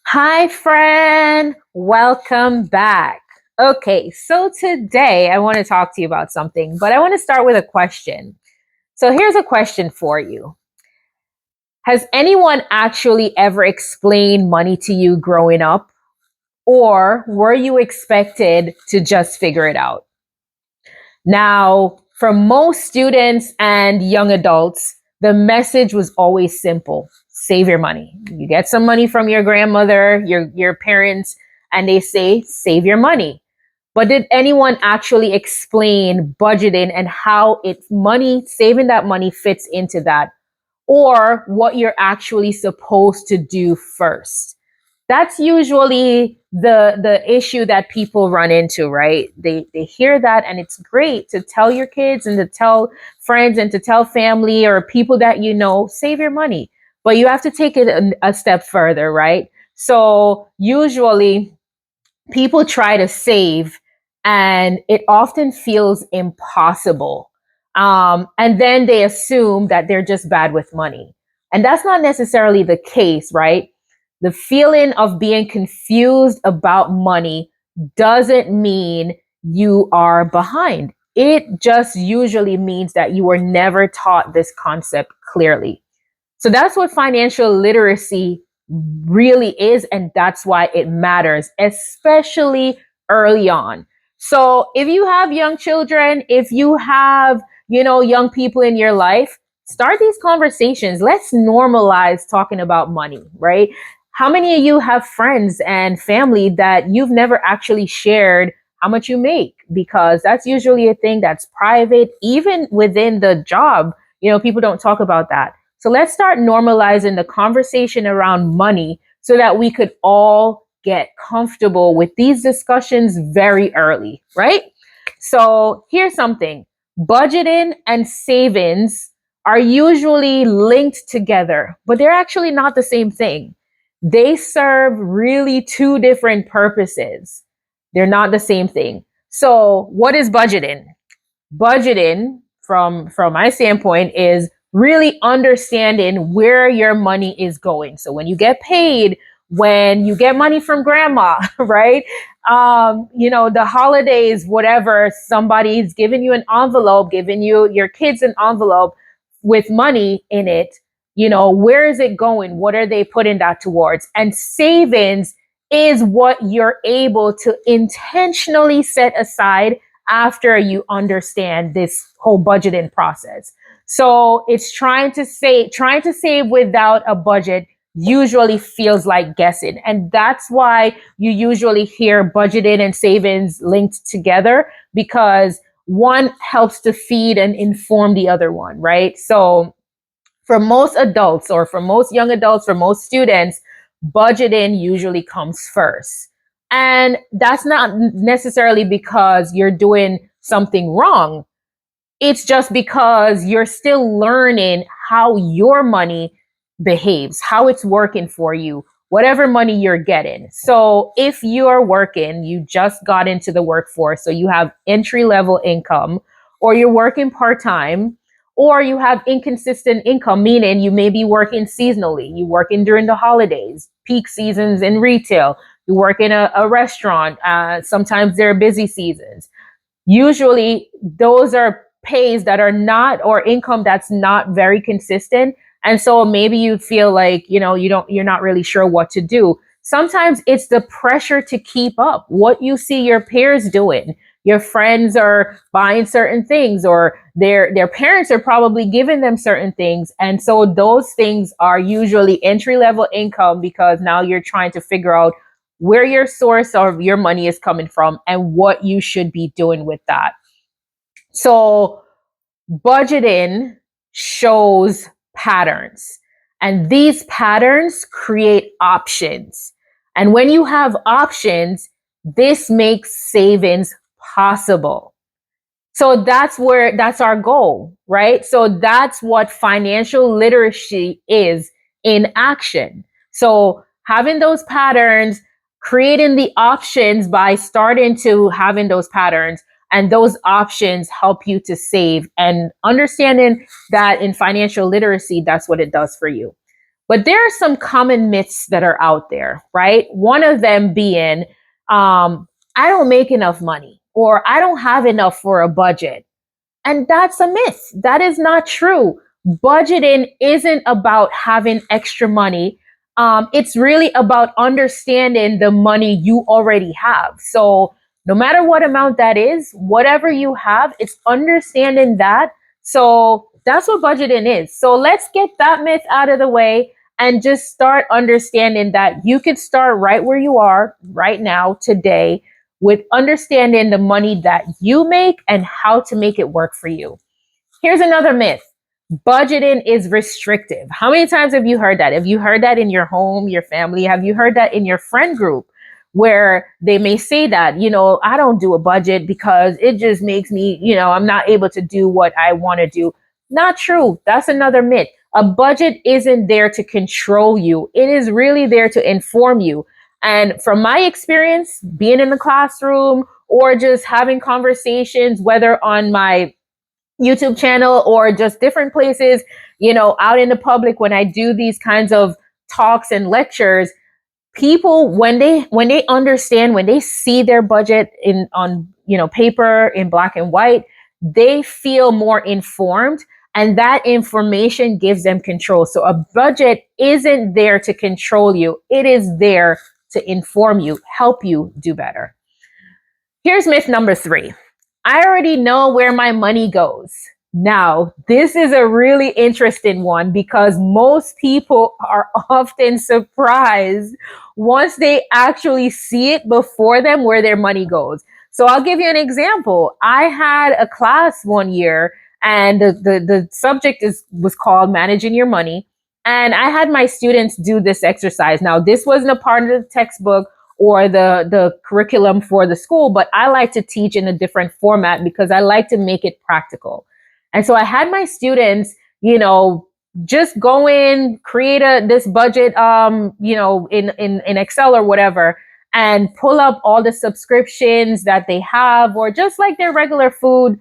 Hi, friend. Welcome back. Okay, so today I want to talk to you about something, but I want to start with a question. So here's a question for you. Has anyone actually ever explained money to you growing up, or were you expected to just figure it out? Now, for most students and young adults, the message was always simple: save your money. You get some money from your grandmother, your parents, and they say, save your money. But did anyone actually explain budgeting and how saving that money fits into that, or what you're actually supposed to do first? That's usually the issue that people run into, right? They hear that, and it's great to tell your kids and to tell friends and to tell family or people that you know, save your money. But you have to take it a step further, right? So usually people try to save, and it often feels impossible. And then they assume that they're just bad with money. And that's not necessarily the case, right? The feeling of being confused about money doesn't mean you are behind. It just usually means that you were never taught this concept clearly. So that's what financial literacy really is. And that's why it matters, especially early on. So if you have young children, if you have, young people in your life, start these conversations. Let's normalize talking about money, right? How many of you have friends and family that you've never actually shared how much you make? Because that's usually a thing that's private, even within the job. People don't talk about that. So let's start normalizing the conversation around money so that we could all get comfortable with these discussions very early, right? So here's something: budgeting and savings are usually linked together, but they're actually not the same thing. They serve really two different purposes. They're not the same thing. So, what is budgeting? Budgeting, from my standpoint, is really understanding where your money is going. So when you get paid, when you get money from grandma, right? The holidays, whatever, somebody's giving you an envelope, giving your kids an envelope with money in it. Where is it going? What are they putting that towards? And savings is what you're able to intentionally set aside after you understand this whole budgeting process. So it's trying to save without a budget usually feels like guessing. And that's why you usually hear budgeting and savings linked together, because one helps to feed and inform the other one, right? So for most adults, or for most young adults, for most students, budgeting usually comes first. And that's not necessarily because you're doing something wrong. It's just because you're still learning how your money behaves, how it's working for you, whatever money you're getting. So if you're working, you just got into the workforce, so you have entry level income, or you're working part time, or you have inconsistent income, meaning you may be working seasonally, you working during the holidays, peak seasons in retail, you work in a restaurant, sometimes there are busy seasons. Usually those are pays that are not, or income that's not very consistent. And so maybe you feel like, you're not really sure what to do. Sometimes it's the pressure to keep up what you see your peers doing. Your friends are buying certain things, or their parents are probably giving them certain things. And so those things are usually entry level income, because now you're trying to figure out where your source of your money is coming from and what you should be doing with that. So, budgeting shows patterns, and these patterns create options. And when you have options, this makes savings possible. So that's our goal, right? So that's what financial literacy is in action. So having those patterns, creating the options by starting to having those patterns, and those options help you to save, and understanding that in financial literacy, that's what it does for you. But there are some common myths that are out there, right? One of them being, I don't make enough money, or I don't have enough for a budget. And that's a myth. That is not true. Budgeting isn't about having extra money. It's really about understanding the money you already have. So, no matter what amount that is, whatever you have, it's understanding that. So, that's what budgeting is. So, let's get that myth out of the way and just start understanding that you could start right where you are right now, today, with understanding the money that you make and how to make it work for you. Here's another myth. Budgeting is restrictive. How many times have you heard that? Have you heard that in your home, your family? Have you heard that in your friend group where they may say that, I don't do a budget because it just makes me, I'm not able to do what I want to do. Not true. That's another myth. A budget isn't there to control you. It is really there to inform you. And from my experience, being in the classroom or just having conversations, whether on my YouTube channel or just different places, out in the public when I do these kinds of talks and lectures, people when they understand, when they see their budget in on paper in black and white, they feel more informed, and that information gives them control. So a budget isn't there to control you. It is there to inform you, help you do better. Here's myth number 3. I already know where my money goes. Now, this is a really interesting one because most people are often surprised once they actually see it before them where their money goes. So I'll give you an example. I had a class one year, and the subject was called Managing Your Money. And I had my students do this exercise. Now, this wasn't a part of the textbook or the curriculum for the school, but I like to teach in a different format because I like to make it practical. And so I had my students, just go in, create this budget, in Excel or whatever, and pull up all the subscriptions that they have, or just like their regular food,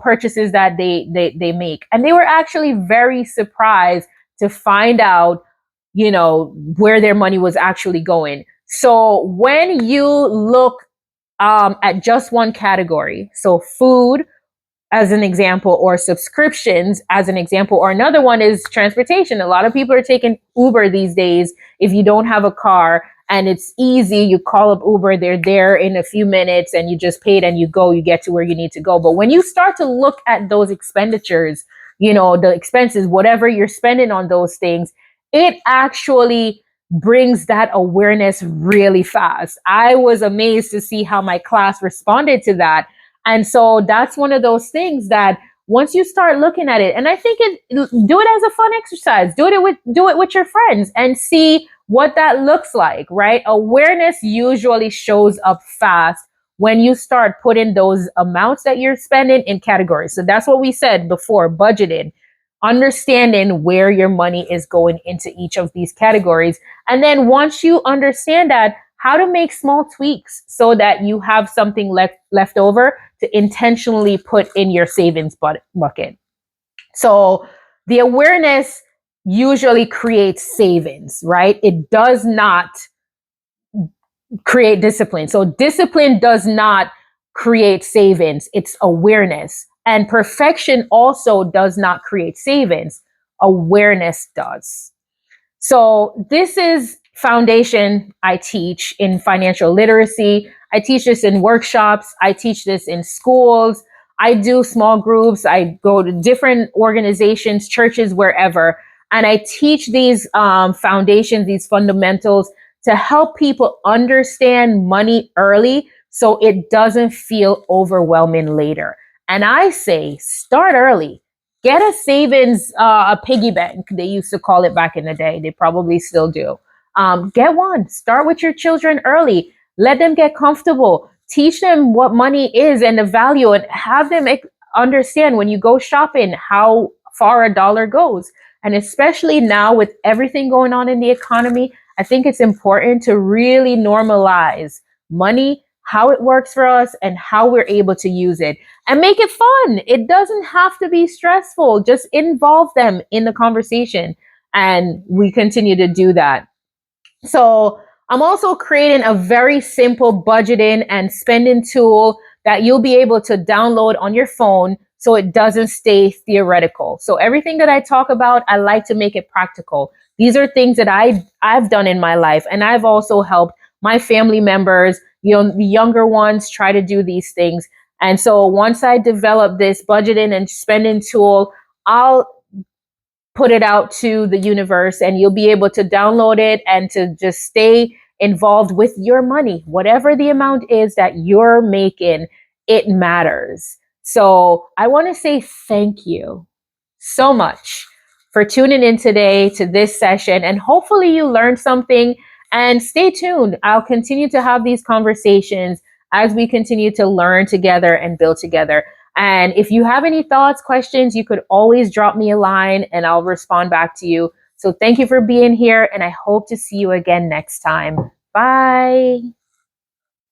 purchases that they make. And they were actually very surprised to find out, where their money was actually going. So when you look at just one category, so food as an example, or subscriptions as an example, or another one is transportation. A lot of people are taking Uber these days if you don't have a car, and it's easy. You call up Uber, they're there in a few minutes, and you just pay it and you go, you get to where you need to go. But when you start to look at those expenditures, the expenses, whatever you're spending on those things, it actually brings that awareness really fast. I was amazed to see how my class responded to that. And so that's one of those things that once you start looking at it, and I think do it as a fun exercise, do it with your friends and see what that looks like, right? Awareness usually shows up fast when you start putting those amounts that you're spending in categories. So that's what we said before, budgeting, understanding where your money is going into each of these categories. And then once you understand that, how to make small tweaks so that you have something left over to intentionally put in your savings bucket. So the awareness usually creates savings, right? It does not create discipline. So discipline does not create savings. It's awareness. And perfection also does not create savings. Awareness does. So this is foundation I teach in financial literacy. I teach this in workshops. I teach this in schools. I do small groups. I go to different organizations, churches, wherever. And I teach these foundations, these fundamentals to help people understand money early so it doesn't feel overwhelming later. And I say, start early. Get a savings, a piggy bank. They used to call it back in the day. They probably still do. Get one. Start with your children early. Let them get comfortable. Teach them what money is and the value, and have them understand when you go shopping how far a dollar goes. And especially now with everything going on in the economy, I think it's important to really normalize money, how it works for us, and how we're able to use it, and make it fun. It doesn't have to be stressful. Just involve them in the conversation. And we continue to do that. So I'm also creating a very simple budgeting and spending tool that you'll be able to download on your phone so it doesn't stay theoretical. So everything that I talk about, I like to make it practical. These are things that I've done in my life, and I've also helped my family members, the younger ones, try to do these things. And so once I develop this budgeting and spending tool, I'll put it out to the universe, and you'll be able to download it and to just stay involved with your money. Whatever the amount is that you're making, it matters. So I want to say thank you so much for tuning in today to this session. And hopefully you learned something. And stay tuned. I'll continue to have these conversations as we continue to learn together and build together. And if you have any thoughts, questions, you could always drop me a line and I'll respond back to you. So thank you for being here, and I hope to see you again next time. Bye.